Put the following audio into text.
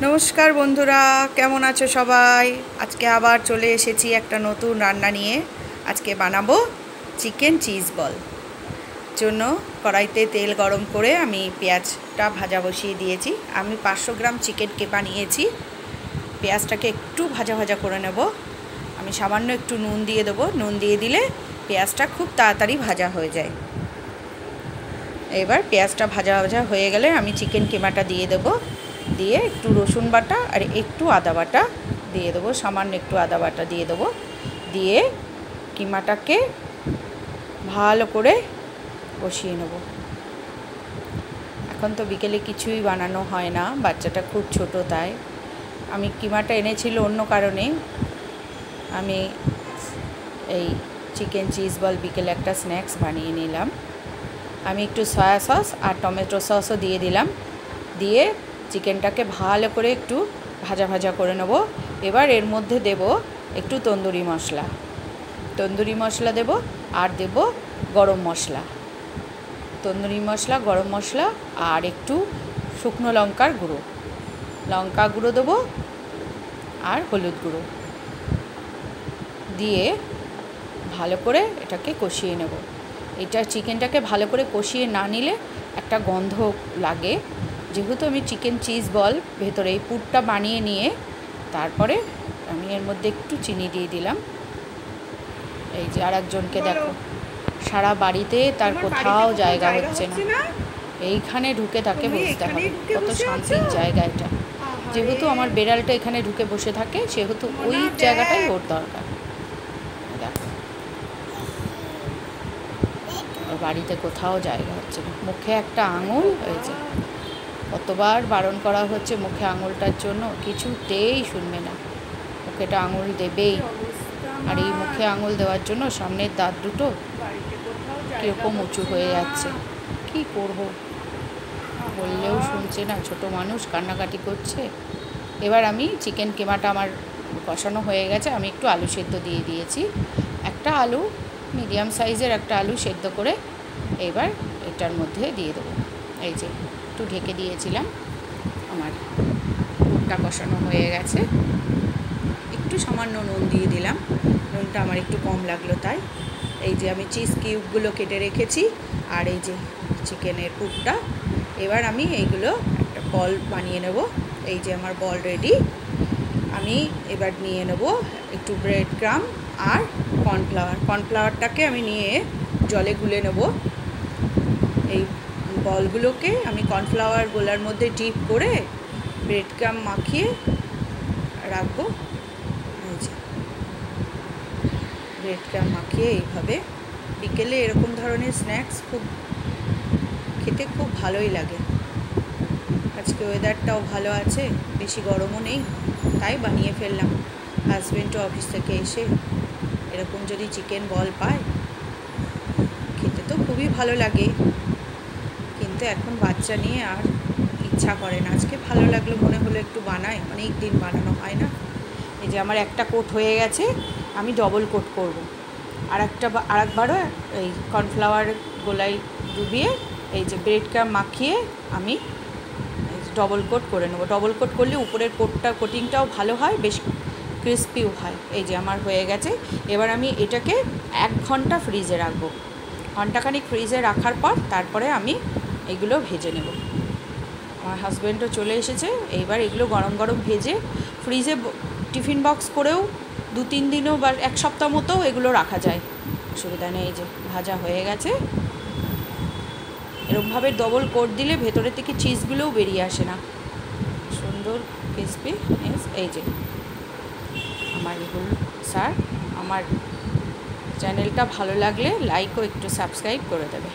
নমস্কার বন্ধুরা, কেমন আছো সবাই? আজকে আবার চলে এসেছি একটা নতুন রান্না নিয়ে। আজকে বানাবো চিকেন চিজ বল। জন্য কড়াইতে তেল গরম করে আমি পেঁয়াজটা ভাজা বসিয়ে দিয়েছি। আমি 500 গ্রাম চিকেনকে বানিয়েছি। পেঁয়াজটাকে একটু ভাজা ভাজা করে নেব। আমি সামান্য একটু নুন দিয়ে দেবো। নুন দিয়ে দিলে পেঁয়াজটা খুব তাড়াতাড়ি ভাজা হয়ে যায়। এবার পেঁয়াজটা ভাজা ভাজা হয়ে গেলে আমি চিকেন কিমাটা দিয়ে দেবো। দিয়ে একটু রসুন বাটা আর একটু আদা বাটা দিয়ে দেবো, সামান্য একটু আদা বাটা দিয়ে দেবো। দিয়ে কিমাটাকে ভালো করে কষিয়ে নেব। এখন তো বিকেলে কিছুই বানানো হয় না, বাচ্চাটা খুব ছোট, তাই আমি কিমাটা এনেছিল অন্য কারণে। আমি এই চিকেন চিজ বল বিকেলে একটা স্ন্যাক্স বানিয়ে নিলাম। আমি একটু সয়া সস আর টমেটো সসও দিয়ে দিলাম। দিয়ে চিকেনটাকে ভালো করে একটু ভাজা ভাজা করে নেব। এবার এর মধ্যে দেব একটু তন্দুরি মশলা দেব আর দেব গরম মশলা, তন্দুরি মশলা, গরম মশলা আর একটু শুকনো লঙ্কা গুঁড়ো দেবো আর হলুদ গুঁড়ো দিয়ে ভালো করে এটাকে কষিয়ে নেব। এটা চিকেনটাকে ভালো করে কষিয়ে না নিলে একটা গন্ধ লাগে। যেহেতু আমি চিকেন চিজ বল ভেতরে এই পুরটা বানিয়ে নিয়ে তারপরে আমি এর মধ্যে একটু চিনি দিয়ে দিলাম। এই যে আর একজনকে দেখো, সারা বাড়িতে তার কোথাও জায়গা হচ্ছে না, এইখানে ঢুকে তাকে বসতে হবে। কত শান্তির জায়গা এটা। যেহেতু আমার বেড়ালটা এখানে ঢুকে বসে থাকে, সেহেতু ওই জায়গাটাই ওর দরকার। দেখো, ওর বাড়িতে কোথাও জায়গা হচ্ছে না। মুখে একটা আঙুল, হয়েছে কতবার বারণ করা হচ্ছে মুখে আঙুলটার জন্য, কিছুতেই শুনবে না। মুখেটা আঙুল দেবেই। আর এই মুখে আঙুল দেওয়ার জন্য সামনের দাঁত দুটো কীরকম উঁচু হয়ে যাচ্ছে। কি করব, বললেও শুনছে না, ছোট মানুষ, কান্নাকাটি করছে। এবার আমি চিকেন কিমাটা আমার কষানো হয়ে গেছে। আমি একটু আলু সেদ্ধ দিয়ে দিয়েছি। একটা আলু, মিডিয়াম সাইজের একটা আলু সেদ্ধ করে এবার এটার মধ্যে দিয়ে দেবো। এই যে একটু ঢেকে দিয়েছিলাম। আমার পুরটা কষানো হয়ে গেছে। একটু সামান্য নুন দিয়ে দিলাম, নুনটা আমার একটু কম লাগলো তাই। এই যে আমি চিজ কিউবগুলো কেটে রেখেছি আর এই যে চিকেনের পুরটা। এবার আমি এইগুলো একটা বল বানিয়ে নেব। এই যে আমার বল রেডি। আমি এবার নিয়ে নেব একটু ব্রেড ক্রাম্ব আর কর্নফ্লাওয়ারটাকে আমি নিয়ে জলে গুলে নেব। এই বলগুলোকে আমি কর্নফ্লাওয়ার গোলার মধ্যে ডিপ করে ব্রেড ক্রাম্ব মাখিয়ে রাখবো। ব্রেড ক্রাম্ব মাখিয়ে এইভাবে বিকেলে এরকম ধরনের স্ন্যাক্স খেতে খুব ভালোই লাগে। আজকে ওয়েদারটাও ভালো আছে, বেশি গরমও নেই, তাই বানিয়ে ফেললাম। হাজব্যান্ডও অফিস থেকে এসে এরকম যদি চিকেন বল পায়, খেতে তো খুবই ভালো লাগে, কিন্তু এখন বাচ্চা নিয়ে আর ইচ্ছা করে না। আজকে ভালো লাগলো, মনে হলো একটু বানাই, অনেক দিন বানানো হয় না। এই যে আমার একটা কোট হয়ে গেছে, আমি ডবল কোট করব। আরেকবারও এই কর্নফ্লাওয়ার গোলায় ডুবিয়ে এই যে ব্রেড ক্রাম্ব মাখিয়ে আমি ডবল কোট করে নেব। ডবল কোট করলে উপরের কোটিংটাও ভালো হয়, বেশ ক্রিস্পিও হয়। এই যে আমার হয়ে গেছে। এবার আমি এটাকে 1 ঘন্টা ফ্রিজে রাখবো। ঘন্টাখানিক ফ্রিজে রাখার পর তারপরে আমি এগুলো ভেজে নেব। আমার হাজব্যান্ডও চলে এসেছে। এইবার এগুলো গরম গরম ভেজে ফ্রিজে টিফিন বক্স করেও 2-3 দিনও বা 1 সপ্তাহ মতো এগুলো রাখা যায়, অসুবিধা নেই। এই যে ভাজা হয়ে গেছে। এরকমভাবে ডবল কোট দিলে ভেতরে থেকে চিজগুলোও বেরিয়ে আসে না, সুন্দর ক্রিসপি। এই যে আমার এগুলো স্যার, আমার চ্যানেলটা ভালো লাগলে লাইক ও একটু সাবস্ক্রাইব করে দেবে।